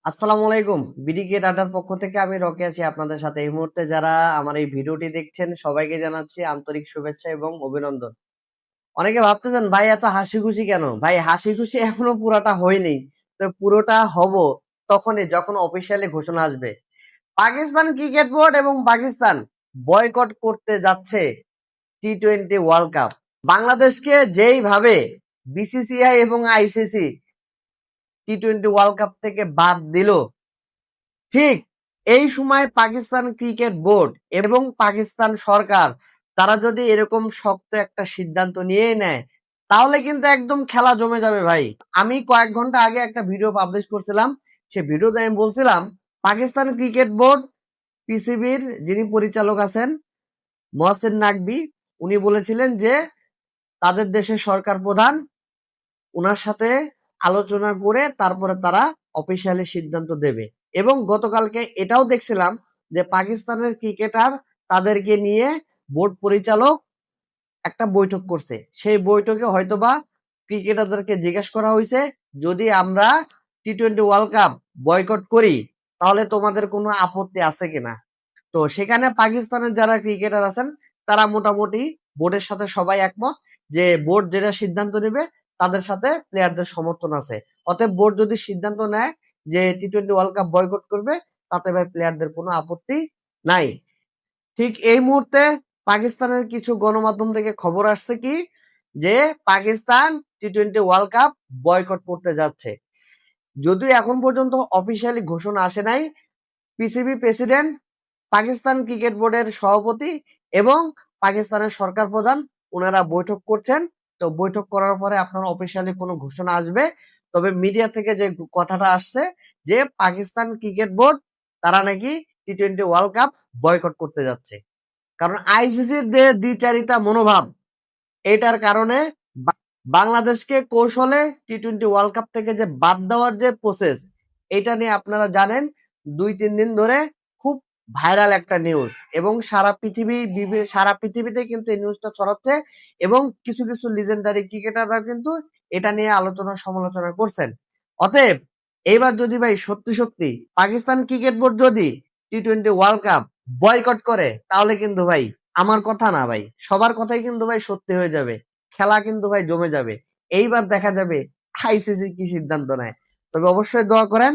আসসালামু আলাইকুম। বিডিকে ডাটার পক্ষ থেকে আমি রকি আছি আপনাদের সাথে। এই মুহূর্তে যারা আমার এই ভিডিওটি দেখছেন সবাইকে জানাচ্ছি আন্তরিক শুভেচ্ছা এবং অভিনন্দন। অনেকে ভাবতেছেন ভাই এত হাসি খুশি কেন? ভাই হাসি খুশি এখনো পুরাটা হয়নি। তো পুরোটা হব তখনই যখন অফিসিয়ালি ঘোষণা আসবে। পাকিস্তান ক্রিকেট বোর্ড এবং পাকিস্তান বয়কট করতে যাচ্ছে টি-20 ওয়ার্ল্ড কাপ। বাংলাদেশকে যেইভাবে বিসিসিআই এবং আইসিসি টি-20 ওয়ার্ল্ড কাপ থেকে বাদ দিল, ঠিক এই সময় পাকিস্তান ক্রিকেট বোর্ড এবং পাকিস্তান সরকার তারা যদি এরকম শক্ত একটা সিদ্ধান্ত নিয়ে নেয় তাহলে কিন্তু একদম খেলা জমে যাবে ভাই। আমি কয়েক ঘন্টা আগে একটা ভিডিও পাবলিশ করছিলাম। সে ভিডিওতে আমি বলছিলাম পাকিস্তান ক্রিকেট বোর্ড পিসিবির যিনি পরিচালক আছেন মহসিন নাকবি, উনি বলেছিলেন যে তাদের দেশের সরকার প্রধান উনার সাথে আলোচনা করে তারপরে তারা অফিসিয়ালি সিদ্ধান্ত দেবে। এবং গতকালকে এটাও দেখছিলাম যে পাকিস্তানের ক্রিকেটার তাদেরকে নিয়ে বোর্ড পরিচালক একটা বৈঠক করছে। সেই বৈঠকে হয়তোবা ক্রিকেটারদেরকে জিজ্ঞেস করা হয়েছে যদি আমরা টি-20 ওয়ার্ল্ড কাপ বয়কট করি তাহলে তোমাদের কোনো আপত্তি আছে কিনা। তো সেখানে পাকিস্তানের যারা ক্রিকেটার আছেন তারা মোটামুটি বোর্ডের সাথে সবাই একমত যে বোর্ড যেটা সিদ্ধান্ত নেবে তাদের সাথে প্লেয়ারদের সমর্থন আছে। অতএব বোর্ড যদি সিদ্ধান্ত নেয় যে টি-20 ওয়ার্ল্ড কাপ বয়কট করবে তাতে ভাই প্লেয়ারদের কোনো আপত্তি নাই। ঠিক এই মুহূর্তে পাকিস্তানের কিছু গণমাধ্যম থেকে খবর আসছে কি যে পাকিস্তান টি-20 ওয়ার্ল্ড কাপ বয়কট করতে যাচ্ছে। যদিও এখন পর্যন্ত অফিসিয়ালি ঘোষণা আসে নাই, পিসিবি প্রেসিডেন্ট, পাকিস্তান ক্রিকেট বোর্ডের সভাপতি এবং পাকিস্তানের সরকার প্রধান ওনারা বৈঠক করছেন। তো বৈঠক করার পরে আপনার অফিসিয়ালি কোনো ঘোষণা আসবে। তবে মিডিয়া থেকে যে কথাটা আসছে যে পাকিস্তান ক্রিকেট বোর্ড তারা নাকি টি-20 ওয়ার্ল্ড কাপ বয়কট করতে যাচ্ছে। কারণ আইসিসির যে দ্বিচারিতা মনোভাব এটার কারণে বাংলাদেশকে কৌশলে টি-20 ওয়ার্ল্ড কাপ থেকে যে বাদ দেওয়ার যে প্রসেস এটা নিয়ে আপনারা জানেন 2-3 দিন ধরে খুব ভাইরাল একটা নিউজ এবং সারা পৃথিবীতে কিন্তু এই নিউজটা ছড়াচ্ছে এবং কিছু কিছু লিজেন্ডারি ক্রিকেটাররা কিন্তু এটা নিয়ে আলোচনা সমালোচনা করছেন। অতএব এইবার যদি ভাই সত্যি সত্যি পাকিস্তান ক্রিকেট বোর্ড যদি টি-20 ওয়ার্ল্ড কাপ বয়কট করে তাহলে কিন্তু ভাই আমার কথা না ভাই সবার কথাই কিন্তু ভাই সত্যি হয়ে যাবে। খেলা কিন্তু ভাই জমে যাবে। এইবার দেখা যাবে আইসিসি কি সিদ্ধান্ত নেয়। তবে অবশ্যই দোয়া করেন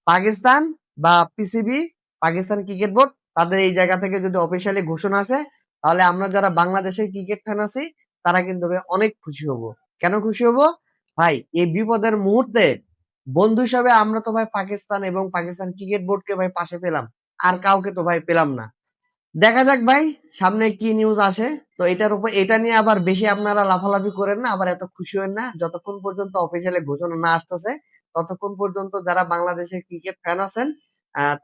পাকিস্তান বা পিসিবি, পাকিস্তান ক্রিকেট বোর্ড তাদের এই জায়গা থেকে যদি অফিসিয়ালি ঘোষণা আসে তাহলে আমরা যারা বাংলাদেশের ক্রিকেট ফ্যান আছি তারা কিন্তু ভাই অনেক খুশি হব। কেন খুশি হব? ভাই এই বিপদের মুহূর্তে বন্ধু হিসাবে আমরা তো ভাই পাকিস্তান এবং পাকিস্তান ক্রিকেট বোর্ডকে ভাই পাশে পেলাম, আর কাউকে তো ভাই পেলাম না। দেখা যাক ভাই সামনে কি নিউজ আসে। তো এটার উপর এটা নিয়ে আবার বেশি আপনারা লাফালাফি করেন না, আবার এত খুশি হন না। যতক্ষণ পর্যন্ত অফিসিয়ালি ঘোষণা না আসতেছে ততক্ষণ পর্যন্ত যারা বাংলাদেশের ক্রিকেট ফ্যান আছেন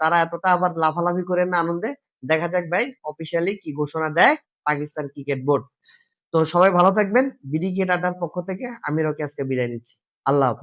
তারা এতটা আবার লাফালাফি করেন না আনন্দে। দেখা যাক ভাই অফিসিয়ালি কি ঘোষণা দেয় পাকিস্তান ক্রিকেট বোর্ড। তো সবাই ভালো থাকবেন। বিডি ক্রিকেট আড্ডার পক্ষ থেকে আমি রকি আজকে বিদায় নিচ্ছি। আল্লাহ হাফেজ।